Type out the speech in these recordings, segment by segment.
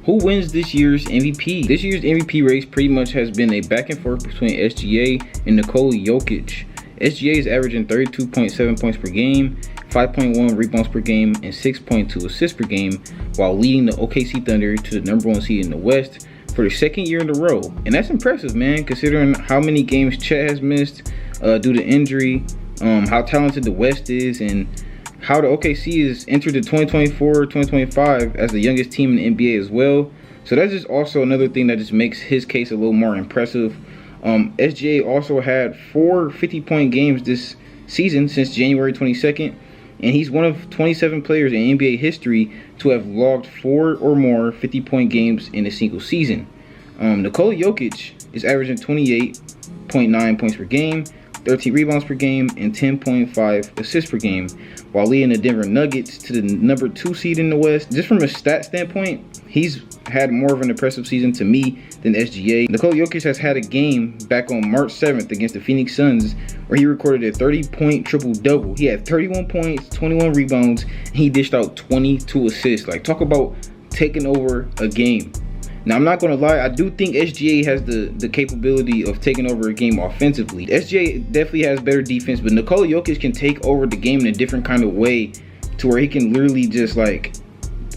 Who wins this year's MVP? This year's MVP race pretty much has been a back and forth between SGA and Nikola Jokic. SGA is averaging 32.7 points per game, 5.1 rebounds per game, and 6.2 assists per game, while leading the OKC Thunder to the #1 seed in the West for the second year in a row. And that's impressive, man, considering how many games Chet has missed due to injury, how talented the West is, and how the OKC is entered the 2024-2025 as the youngest team in the NBA as well. So that's just also another thing that just makes his case a little more impressive. SGA also had 4 50-point games this season since January 22nd, and he's one of 27 players in NBA history to have logged 4 or more 50-point games in a single season. Nikola Jokic is averaging 28.9 points per game, 13 rebounds per game, and 10.5 assists per game, while leading the Denver Nuggets to the #2 seed in the West. Just from a stat standpoint, he's had more of an impressive season to me than SGA. Nikola Jokic has had a game back on March 7th against the Phoenix Suns where he recorded a 30-point triple-double. He had 31 points, 21 rebounds, and he dished out 22 assists. Like, talk about taking over a game. Now, I'm not going to lie, I do think SGA has the capability of taking over a game offensively. SGA definitely has better defense, but Nikola Jokic can take over the game in a different kind of way to where he can literally just, like,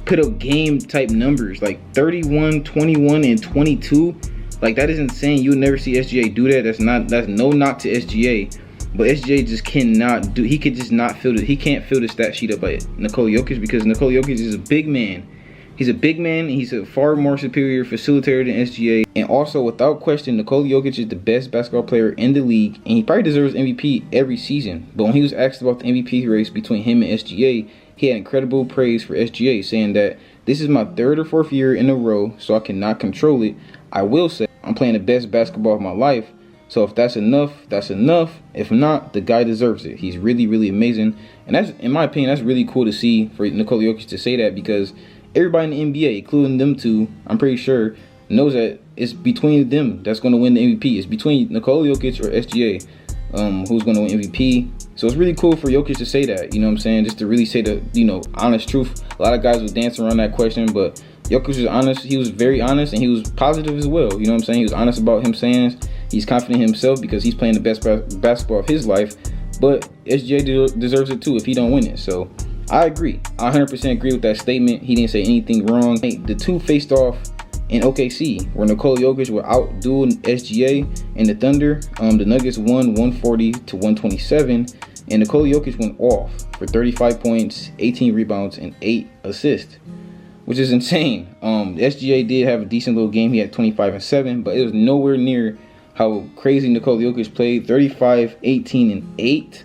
put up game-type numbers, like 31, 21, and 22. Like, that is insane. You would never see SGA do that. That's no knock to SGA. But SGA just cannot do, he could just not fill it. He can't fill the stat sheet up like Nikola Jokic because Nikola Jokic is a big man. He's a big man. He's a far more superior facilitator than SGA. And also, without question, Nikola Jokic is the best basketball player in the league. And he probably deserves MVP every season. But when he was asked about the MVP race between him and SGA, he had incredible praise for SGA, saying that this is my 3rd or 4th year in a row, so I cannot control it. I will say I'm playing the best basketball of my life. So if that's enough, that's enough. If not, the guy deserves it. He's really, really amazing. And that's, in my opinion, that's really cool to see for Nikola Jokic to say that, because everybody in the NBA, including them two, I'm pretty sure, knows that it's between them that's going to win the MVP. It's between Nikola Jokic or SGA who's going to win MVP. So it's really cool for Jokic to say that, you know what I'm saying? Just to really say the, honest truth. A lot of guys would dance around that question, but Jokic was honest. He was very honest, and he was positive as well. You know what I'm saying? He was honest about him saying he's confident in himself because he's playing the best basketball of his life. But SGA deserves it too if he don't win it. So I agree. I 100% agree with that statement. He didn't say anything wrong. The two faced off in OKC, where Nikola Jokic would outduel SGA and the Thunder. The Nuggets won 140-127, and Nikola Jokic went off for 35 points, 18 rebounds, and 8 assists, which is insane. SGA did have a decent little game. He had 25 and 7, but it was nowhere near how crazy Nikola Jokic played. 35, 18, and 8.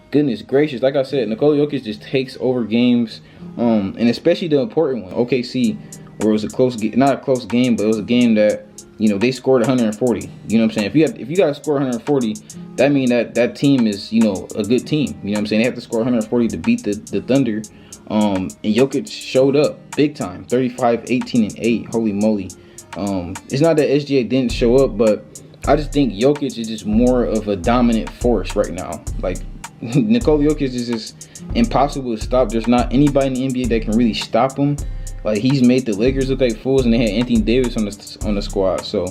Goodness gracious. Like I said, Nikola Jokic just takes over games, and especially the important one, OKC, where it was a close game, not a close game, but it was a game that, they scored 140. You know what I'm saying? If you got to score 140, that means that team is, a good team. You know what I'm saying? They have to score 140 to beat the Thunder. And Jokic showed up big time. 35, 18, and 8. Holy moly. It's not that SGA didn't show up, but I just think Jokic is just more of a dominant force right now. Like, Nikola Jokic is just impossible to stop. There's not anybody in the NBA that can really stop him. Like, he's made the Lakers look like fools, and they had Anthony Davis on the squad. So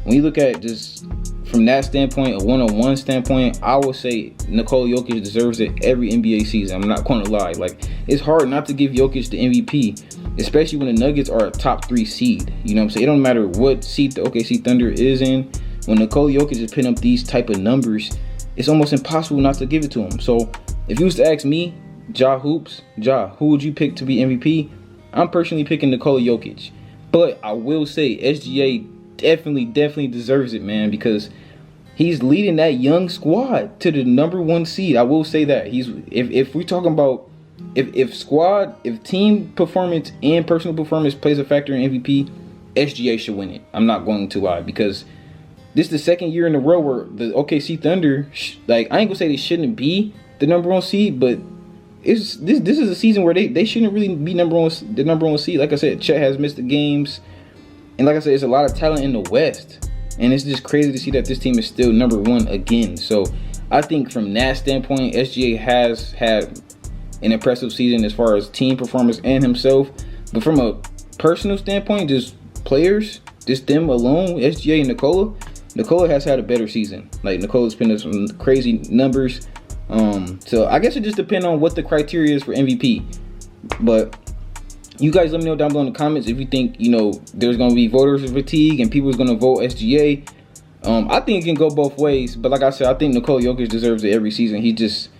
when you look at just from that standpoint, a one-on-one standpoint, I would say Nikola Jokic deserves it every NBA season. I'm not going to lie. Like, it's hard not to give Jokic the MVP, especially when the Nuggets are a top 3 seed. You know what I'm saying? It don't matter what seed the OKC Thunder is in. When Nikola Jokic is putting up these type of numbers, it's almost impossible not to give it to him. So if you was to ask me, who would you pick to be MVP? I'm personally picking Nikola Jokic. But I will say SGA definitely deserves it, man, because he's leading that young squad to the #1 seed. I will say that. If we're talking about if team performance and personal performance plays a factor in MVP, SGA should win it. I'm not going to lie, because this is the second year in a row where the OKC Thunder, I ain't gonna say they shouldn't be the #1 seed, but this is a season where they shouldn't really be the #1 seed. Like I said, Chet has missed the games, and like I said, it's a lot of talent in the West, and it's just crazy to see that this team is still #1 again. So I think from that standpoint, SGA has had an impressive season as far as team performance and himself. But from a personal standpoint, just players, just them alone, SGA and Nikola. Nikola has had a better season. Like, Nikola's putting up some crazy numbers. So I guess it just depends on what the criteria is for MVP. But you guys let me know down below in the comments if you think, you know, there's going to be voters fatigue and people's going to vote SGA. I think it can go both ways. But like I said, I think Nikola Jokic deserves it every season. He's just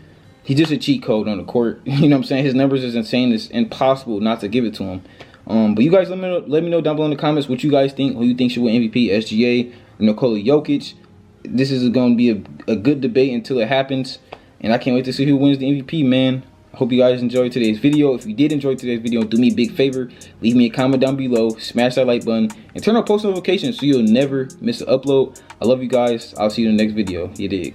a cheat code on the court. You know what I'm saying? His numbers is insane. It's impossible not to give it to him. But you guys let me know down below in the comments what you guys think. Who you think should win MVP, SGA or Nikola Jokic? This is going to be a good debate until it happens. And I can't wait to see who wins the MVP, man. I hope you guys enjoyed today's video. If you did enjoy today's video, do me a big favor. Leave me a comment down below. Smash that like button. And turn on post notifications so you'll never miss an upload. I love you guys. I'll see you in the next video. You dig?